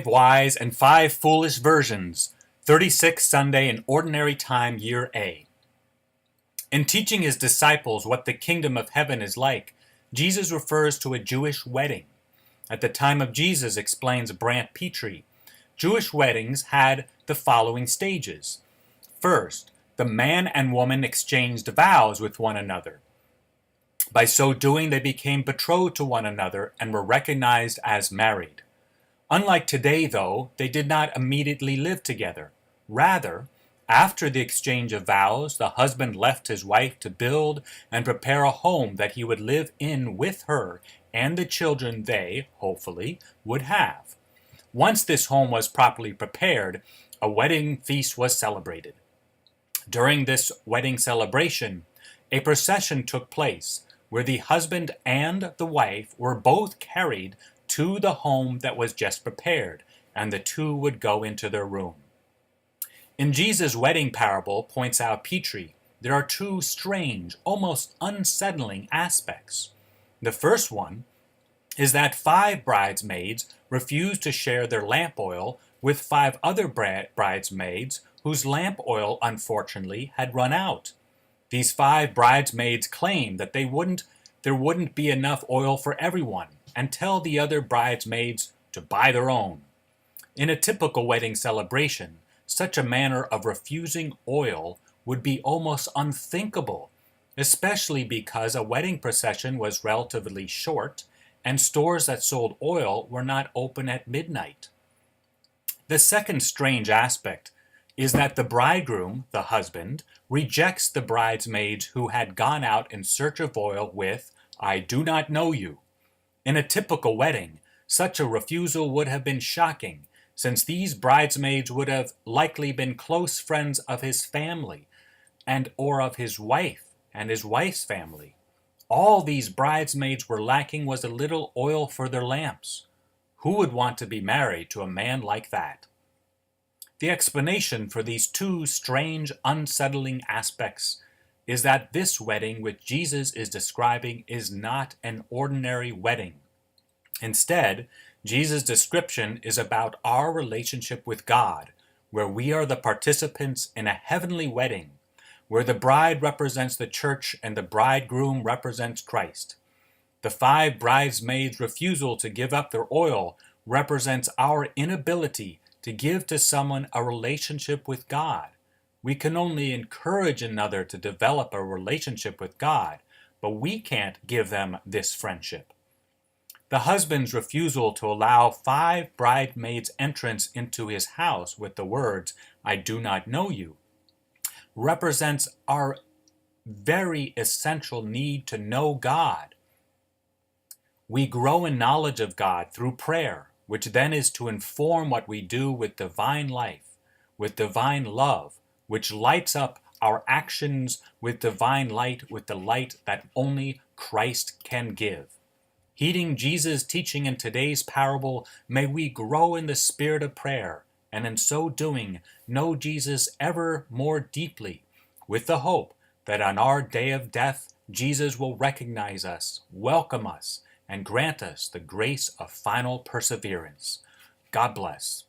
Wise and 5 Foolish Versions, 36th Sunday in Ordinary Time, Year A. In teaching his disciples what the kingdom of heaven is like, Jesus refers to a Jewish wedding. At the time of Jesus, explains Brant Petrie, Jewish weddings had the following stages. First, the man and woman exchanged vows with one another. By so doing, they became betrothed to one another and were recognized as married. Unlike today, though, they did not immediately live together. Rather, after the exchange of vows, the husband left his wife to build and prepare a home that he would live in with her and the children they, hopefully, would have. Once this home was properly prepared, a wedding feast was celebrated. During this wedding celebration, a procession took place where the husband and the wife were both carried to the home that was just prepared, and the two would go into their room. In Jesus' wedding parable, points out Petrie, there are two strange, almost unsettling aspects. The first one is that 5 bridesmaids refused to share their lamp oil with 5 other bridesmaids whose lamp oil, unfortunately, had run out. These 5 bridesmaids claimed that there wouldn't be enough oil for everyone, and tell the other bridesmaids to buy their own. In a typical wedding celebration, such a manner of refusing oil would be almost unthinkable, especially because a wedding procession was relatively short and stores that sold oil were not open at midnight. The second strange aspect is that the bridegroom, the husband, rejects the bridesmaids who had gone out in search of oil with, "I do not know you." In a typical wedding, such a refusal would have been shocking, since these bridesmaids would have likely been close friends of his family, or of his wife and his wife's family. All these bridesmaids were lacking was a little oil for their lamps. Who would want to be married to a man like that? The explanation for these two strange, unsettling aspects is that this wedding which Jesus is describing is not an ordinary wedding. Instead, Jesus' description is about our relationship with God, where we are the participants in a heavenly wedding, where the bride represents the church and the bridegroom represents Christ. The 5 bridesmaids' refusal to give up their oil represents our inability to give to someone a relationship with God. We can only encourage another to develop a relationship with God, but we can't give them this friendship. The husband's refusal to allow 5 bridesmaids' entrance into his house with the words, "I do not know you," represents our very essential need to know God. We grow in knowledge of God through prayer, which then is to inform what we do with divine life, with divine love, which lights up our actions with divine light, with the light that only Christ can give. Heeding Jesus' teaching in today's parable, may we grow in the spirit of prayer, and in so doing, know Jesus ever more deeply, with the hope that on our day of death, Jesus will recognize us, welcome us, and grant us the grace of final perseverance. God bless.